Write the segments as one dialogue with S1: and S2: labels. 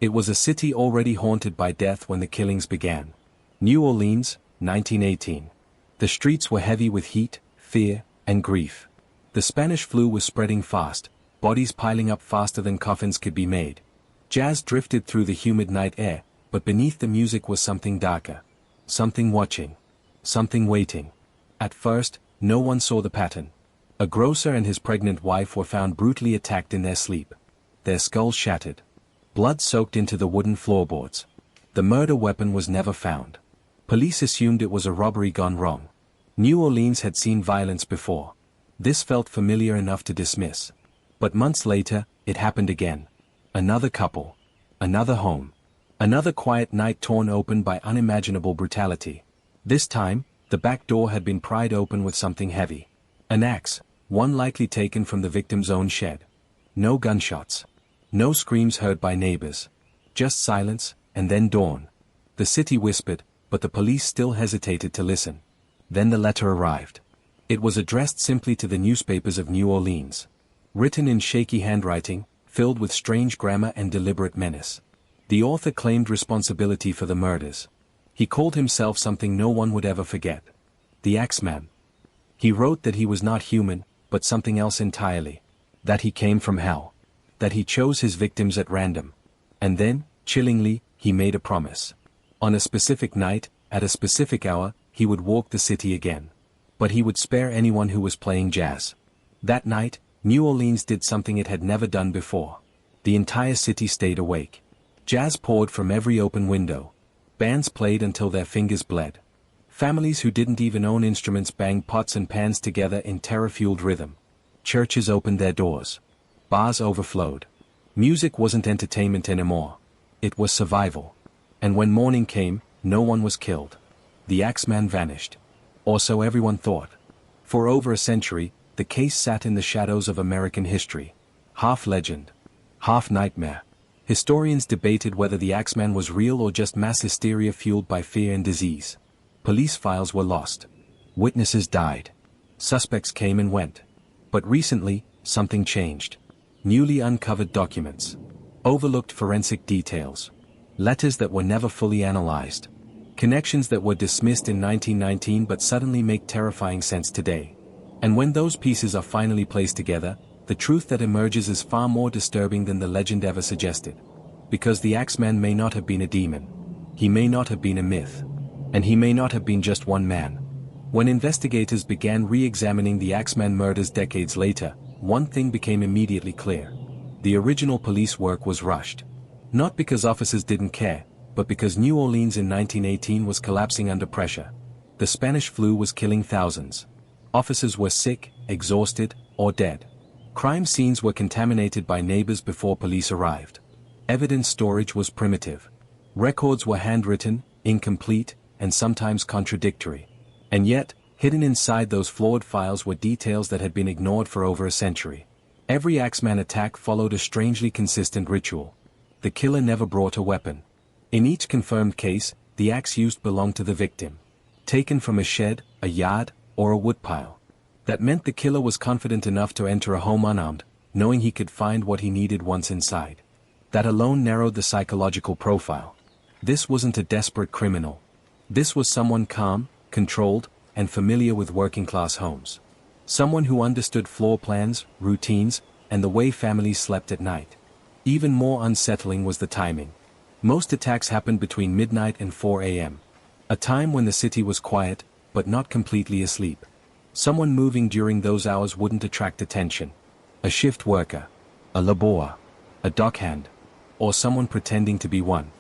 S1: It was a city already haunted by death when the killings began. New Orleans, 1918. The streets were heavy with heat, fear, and grief. The Spanish flu was spreading fast, bodies piling up faster than coffins could be made. Jazz drifted through the humid night air, but beneath the music was something darker. Something watching. Something waiting. At first, no one saw the pattern. A grocer and his pregnant wife were found brutally attacked in their sleep. Their skulls shattered. Blood soaked into the wooden floorboards. The murder weapon was never found. Police assumed it was a robbery gone wrong. New Orleans had seen violence before. This felt familiar enough to dismiss. But months later, it happened again. Another couple. Another home. Another quiet night torn open by unimaginable brutality. This time, the back door had been pried open with something heavy. An axe, one likely taken from the victim's own shed. No gunshots. No screams heard by neighbors. Just silence, and then dawn. The city whispered, but the police still hesitated to listen. Then the letter arrived. It was addressed simply to the newspapers of New Orleans. Written in shaky handwriting, filled with strange grammar and deliberate menace. The author claimed responsibility for the murders. He called himself something no one would ever forget. The Axeman. He wrote that he was not human, but something else entirely. That he came from hell. That he chose his victims at random. And then, chillingly, he made a promise. On a specific night, at a specific hour, he would walk the city again. But he would spare anyone who was playing jazz. That night, New Orleans did something it had never done before. The entire city stayed awake. Jazz poured from every open window. Bands played until their fingers bled. Families who didn't even own instruments banged pots and pans together in terror-fueled rhythm. Churches opened their doors. Bars overflowed. Music wasn't entertainment anymore. It was survival. And when morning came, no one was killed. The Axeman vanished. Or so everyone thought. For over a century, the case sat in the shadows of American history. Half legend. Half nightmare. Historians debated whether the Axeman was real or just mass hysteria fueled by fear and disease. Police files were lost. Witnesses died. Suspects came and went. But recently, something changed. Newly uncovered documents. Overlooked forensic details. Letters that were never fully analyzed. Connections that were dismissed in 1919 but suddenly make terrifying sense today. And when those pieces are finally placed together, the truth that emerges is far more disturbing than the legend ever suggested. Because the Axeman may not have been a demon. He may not have been a myth. And he may not have been just one man. When investigators began re-examining the Axeman murders decades later, one thing became immediately clear. The original police work was rushed. Not because officers didn't care, but because New Orleans in 1918 was collapsing under pressure. The Spanish flu was killing thousands. Officers were sick, exhausted, or dead. Crime scenes were contaminated by neighbors before police arrived. Evidence storage was primitive. Records were handwritten, incomplete, and sometimes contradictory. And yet, hidden inside those flawed files were details that had been ignored for over a century. Every Axeman attack followed a strangely consistent ritual. The killer never brought a weapon. In each confirmed case, the axe used belonged to the victim. Taken from a shed, a yard, or a woodpile. That meant the killer was confident enough to enter a home unarmed, knowing he could find what he needed once inside. That alone narrowed the psychological profile. This wasn't a desperate criminal. This was someone calm, controlled, and familiar with working-class homes. Someone who understood floor plans, routines, and the way families slept at night. Even more unsettling was the timing. Most attacks happened between midnight and 4 a.m. A time when the city was quiet, but not completely asleep. Someone moving during those hours wouldn't attract attention. A shift worker. A laborer. A dockhand. Or someone pretending to be one.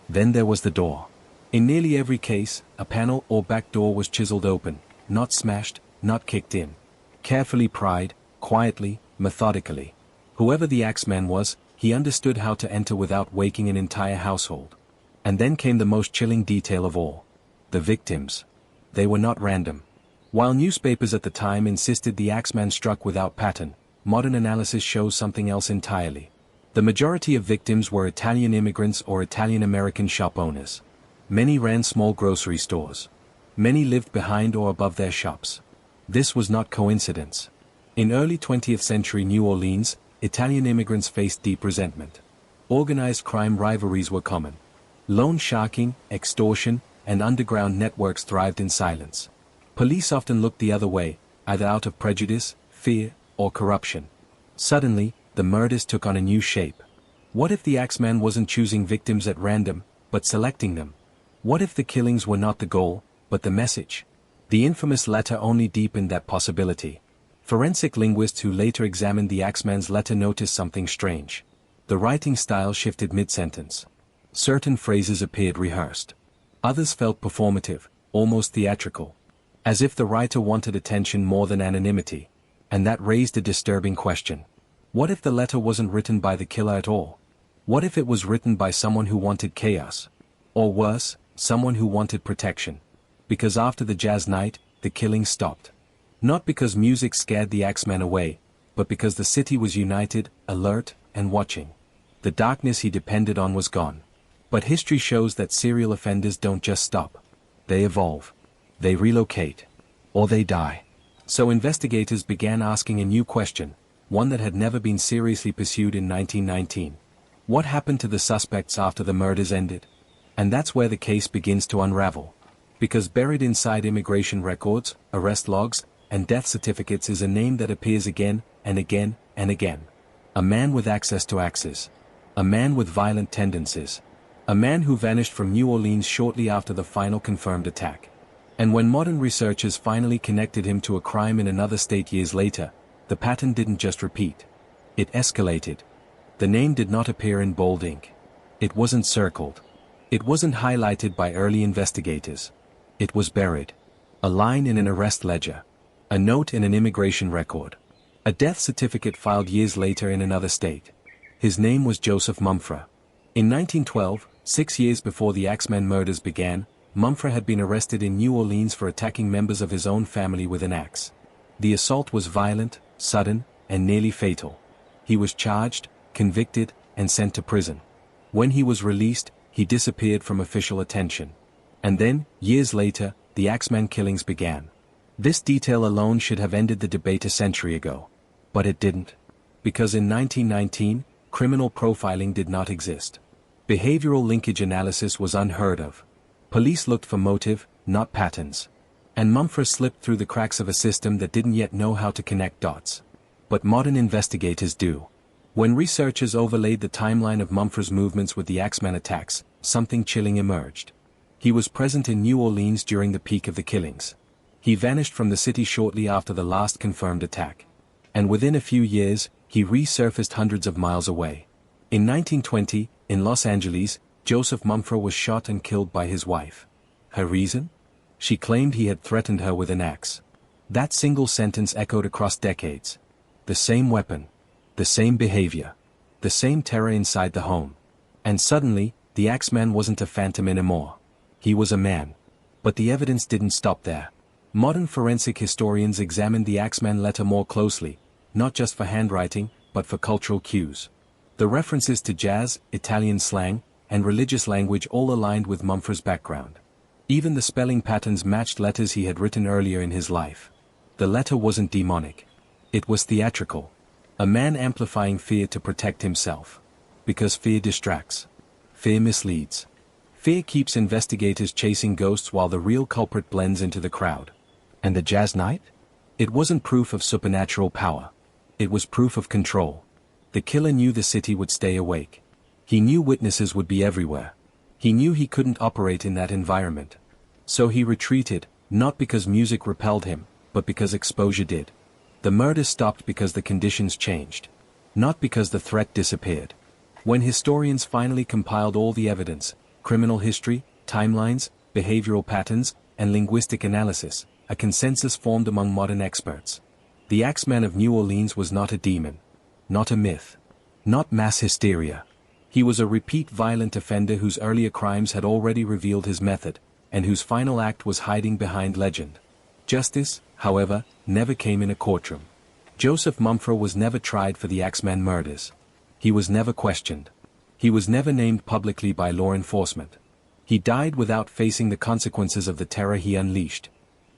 S1: Then there was the door. In nearly every case, a panel or back door was chiseled open, not smashed, not kicked in. Carefully pried, quietly, methodically. Whoever the Axeman was, he understood how to enter without waking an entire household. And then came the most chilling detail of all. The victims. They were not random. While newspapers at the time insisted the Axeman struck without pattern, modern analysis shows something else entirely. The majority of victims were Italian immigrants or Italian-American shop owners. Many ran small grocery stores. Many lived behind or above their shops. This was not coincidence. In early 20th century New Orleans, Italian immigrants faced deep resentment. Organized crime rivalries were common. Loan sharking, extortion, and underground networks thrived in silence. Police often looked the other way, either out of prejudice, fear, or corruption. Suddenly, the murders took on a new shape. What if the Axeman wasn't choosing victims at random, but selecting them? What if the killings were not the goal, but the message? The infamous letter only deepened that possibility. Forensic linguists who later examined the Axeman's letter noticed something strange. The writing style shifted mid-sentence. Certain phrases appeared rehearsed. Others felt performative, almost theatrical. As if the writer wanted attention more than anonymity. And that raised a disturbing question. What if the letter wasn't written by the killer at all? What if it was written by someone who wanted chaos? Or worse, someone who wanted protection? Because after the jazz night, the killing stopped. Not because music scared the Axeman away, but because the city was united, alert, and watching. The darkness he depended on was gone. But history shows that serial offenders don't just stop. They evolve. They relocate. Or they die. So investigators began asking a new question, one that had never been seriously pursued in 1919. What happened to the suspects after the murders ended? And that's where the case begins to unravel. Because buried inside immigration records, arrest logs, and death certificates is a name that appears again, and again, and again. A man with access to axes. A man with violent tendencies. A man who vanished from New Orleans shortly after the final confirmed attack. And when modern researchers finally connected him to a crime in another state years later, the pattern didn't just repeat. It escalated. The name did not appear in bold ink. It wasn't circled. It wasn't highlighted by early investigators. It was buried. A line in an arrest ledger. A note in an immigration record. A death certificate filed years later in another state. His name was Joseph Mumfre. In 1912, 6 years before the Axeman murders began, Mumfre had been arrested in New Orleans for attacking members of his own family with an axe. The assault was violent, sudden, and nearly fatal. He was charged, convicted, and sent to prison. When he was released, he disappeared from official attention. And then, years later, the Axeman killings began. This detail alone should have ended the debate a century ago. But it didn't. Because in 1919, criminal profiling did not exist. Behavioral linkage analysis was unheard of. Police looked for motive, not patterns. And Mumfre slipped through the cracks of a system that didn't yet know how to connect dots. But modern investigators do. When researchers overlaid the timeline of Mumfre's movements with the Axeman attacks, something chilling emerged. He was present in New Orleans during the peak of the killings. He vanished from the city shortly after the last confirmed attack. And within a few years, he resurfaced hundreds of miles away. In 1920, in Los Angeles, Joseph Mumfre was shot and killed by his wife. Her reason? She claimed he had threatened her with an axe. That single sentence echoed across decades. The same weapon. The same behavior. The same terror inside the home. And suddenly, the Axeman wasn't a phantom anymore. He was a man. But the evidence didn't stop there. Modern forensic historians examined the Axeman letter more closely, not just for handwriting, but for cultural cues. The references to jazz, Italian slang, and religious language all aligned with Mumfre's background. Even the spelling patterns matched letters he had written earlier in his life. The letter wasn't demonic. It was theatrical. A man amplifying fear to protect himself. Because fear distracts. Fear misleads. Fear keeps investigators chasing ghosts while the real culprit blends into the crowd. And the jazz night? It wasn't proof of supernatural power. It was proof of control. The killer knew the city would stay awake. He knew witnesses would be everywhere. He knew he couldn't operate in that environment. So he retreated, not because music repelled him, but because exposure did. The murder stopped because the conditions changed. Not because the threat disappeared. When historians finally compiled all the evidence, criminal history, timelines, behavioral patterns, and linguistic analysis, a consensus formed among modern experts. The Axeman of New Orleans was not a demon. Not a myth. Not mass hysteria. He was a repeat violent offender whose earlier crimes had already revealed his method, and whose final act was hiding behind legend. Justice, however, never came in a courtroom. Joseph Mumfre was never tried for the Axeman murders. He was never questioned. He was never named publicly by law enforcement. He died without facing the consequences of the terror he unleashed.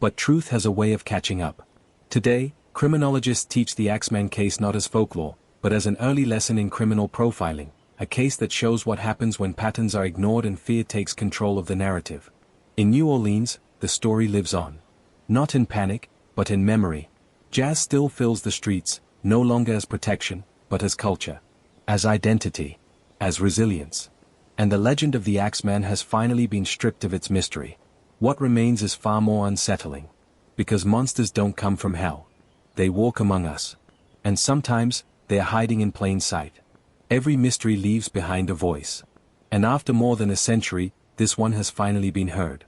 S1: But truth has a way of catching up. Today, criminologists teach the Axeman case not as folklore, but as an early lesson in criminal profiling, a case that shows what happens when patterns are ignored and fear takes control of the narrative. In New Orleans, the story lives on. Not in panic, but in memory. Jazz still fills the streets, no longer as protection, but as culture. As identity. As resilience. And the legend of the Axeman has finally been stripped of its mystery. What remains is far more unsettling. Because monsters don't come from hell. They walk among us. And sometimes, they are hiding in plain sight. Every mystery leaves behind a voice. And after more than a century, this one has finally been heard.